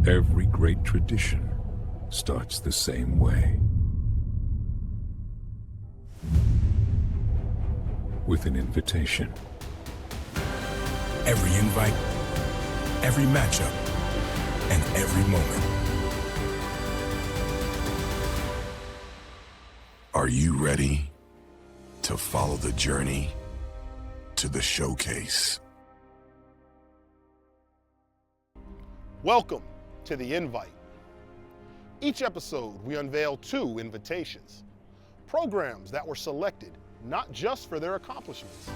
Every great tradition starts the same way. With an invitation. Every invite, every matchup, and every moment. Are you ready to follow the journey to the showcase? Welcome to The Invite. Each episode, we unveil 2 invitations, programs that were selected not just for their accomplishments,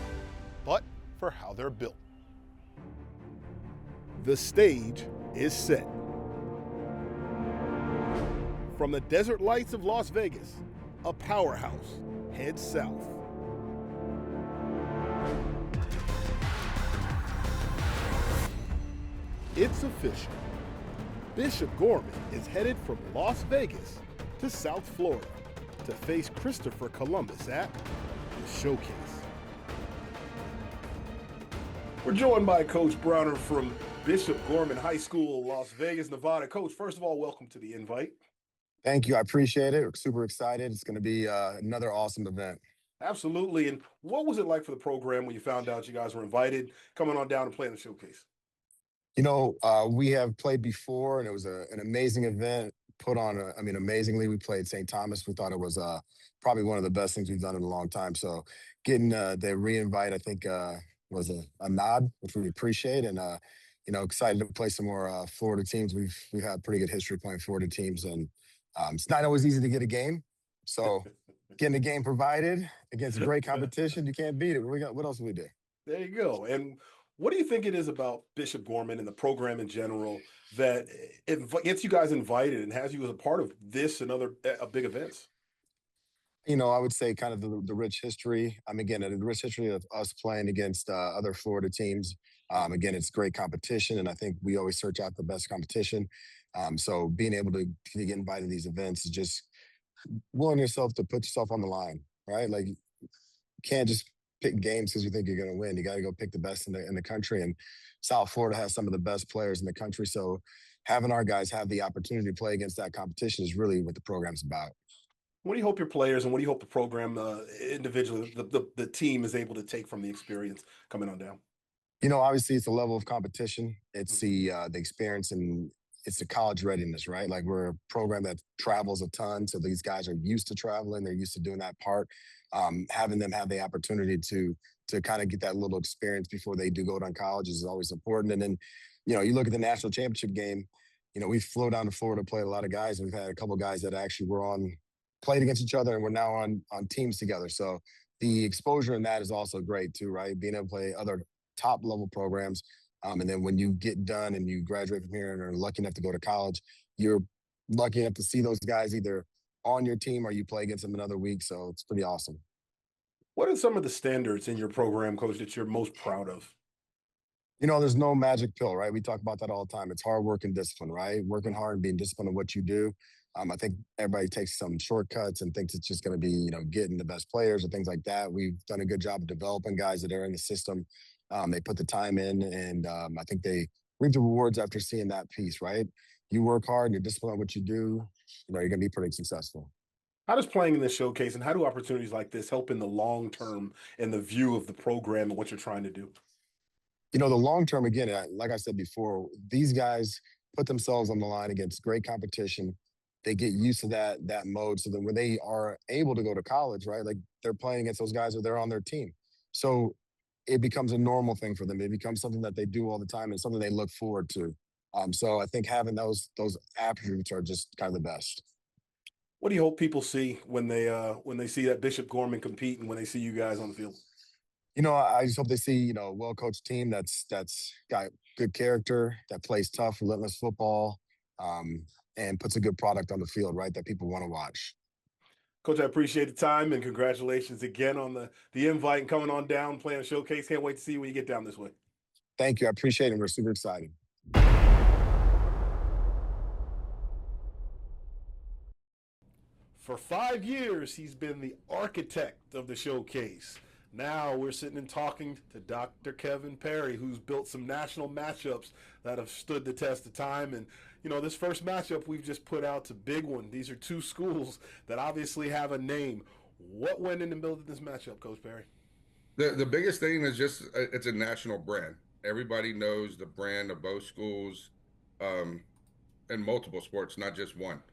but for how they're built. The stage is set. From the desert lights of Las Vegas, a powerhouse heads south. It's official. Bishop Gorman is headed from Las Vegas to South Florida to face Christopher Columbus at the Showcase. We're joined by Coach Broward from Bishop Gorman High School, Las Vegas, Nevada. Coach, first of all, welcome to The Invite. Thank you. I appreciate it. We're super excited. It's going to be another awesome event. Absolutely. And what was it like for the program when you found out you guys were invited, coming on down and playing the Showcase? You know, we have played before, and it was an amazing event put on. Amazingly, we played St. Thomas. We thought it was probably one of the best things we've done in a long time. So getting the re-invite, I think, was a nod, which we appreciate. And, excited to play some more Florida teams. We've had pretty good history playing Florida teams. And it's not always easy to get a game. So getting a game provided against great competition, you can't beat it. What else do we do? There you go. And what do you think it is about Bishop Gorman and the program in general that it gets you guys invited and has you as a part of this and other big events? You know, I would say kind of the rich history. The rich history of us playing against other Florida teams. Again, it's great competition, and I think we always search out the best competition. So being able to get invited to these events is just willing yourself to put yourself on the line, right? Like, you can't just pick games because you think you're going to win. You got to go pick the best in the country. And South Florida has some of the best players in the country. So having our guys have the opportunity to play against that competition is really what the program's about. What do you hope your players and what do you hope the program individually, the team is able to take from the experience coming on down? You know, obviously it's a level of competition. It's the experience, and it's the college readiness, right? Like, we're a program that travels a ton. So these guys are used to traveling. They're used to doing that part. Having them have the opportunity to kind of get that little experience before they do go to college is always important. And then, you look at the national championship game, we flew down to Florida, played a lot of guys, and we've had a couple of guys that actually played against each other, and we're now on teams together. So the exposure in that is also great too, right? Being able to play other top level programs. And then when you get done and you graduate from here and are lucky enough to go to college, you're lucky enough to see those guys either on your team or you play against them another week. So it's pretty awesome. What are some of the standards in your program, Coach, that you're most proud of? There's no magic pill, right? We talk about that all the time. It's hard work and discipline, right? Working hard and being disciplined in what you do. I think everybody takes some shortcuts and thinks it's just going to be, getting the best players or things like that. We've done a good job of developing guys that are in the system. They put the time in, and I think they reap the rewards after seeing that piece, right? You work hard and you're disciplined on what you do, you're going to be pretty successful. How does playing in this showcase and how do opportunities like this help in the long term and the view of the program and what you're trying to do? The long term, again, like I said before, these guys put themselves on the line against great competition. They get used to that mode. So then when they are able to go to college, right, like, they're playing against those guys or they're on their team. So it becomes a normal thing for them. It becomes something that they do all the time and something they look forward to. So I think having those attributes are just kind of the best. What do you hope people see when they see that Bishop Gorman compete and when they see you guys on the field? I just hope they see, a well-coached team that's got good character, that plays tough, relentless football, and puts a good product on the field, right, that people want to watch. Coach, I appreciate the time and congratulations again on the invite and coming on down, playing a showcase. Can't wait to see you when you get down this way. Thank you. I appreciate it. We're super excited. For 5 years, he's been the architect of the showcase. Now we're sitting and talking to Dr. Kevin Perry, who's built some national matchups that have stood the test of time. And, you know, this first matchup we've just put out, a big one. These are two schools that obviously have a name. What went into building this matchup, Coach Perry? The biggest thing is just it's a national brand. Everybody knows the brand of both schools in multiple sports, not just one.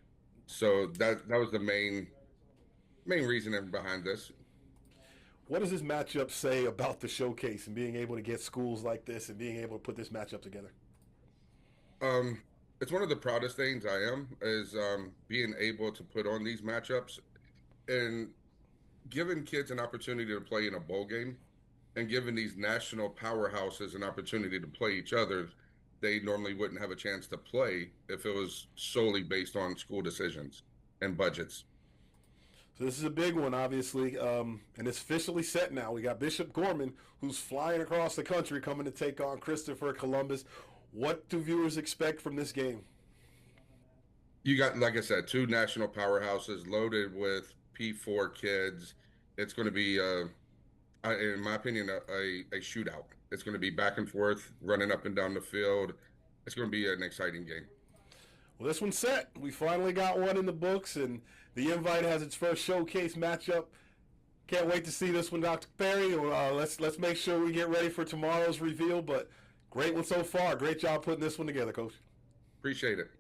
So that was the main reasoning behind this. What does this matchup say about the showcase and being able to get schools like this and being able to put this matchup together? It's one of the proudest things I am is being able to put on these matchups and giving kids an opportunity to play in a bowl game and giving these national powerhouses an opportunity to play each other. They normally wouldn't have a chance to play if it was solely based on school decisions and budgets. So this is a big one, obviously, and it's officially set now. We got Bishop Gorman, who's flying across the country, coming to take on Christopher Columbus. What do viewers expect from this game? You got, like I said, two national powerhouses loaded with P4 kids. It's going to be, in my opinion, a shootout. It's going to be back and forth, running up and down the field. It's going to be an exciting game. Well, this one's set. We finally got one in the books, and the Invite has its first showcase matchup. Can't wait to see this one, Dr. Perry. Let's make sure we get ready for tomorrow's reveal, but great one so far. Great job putting this one together, Coach. Appreciate it.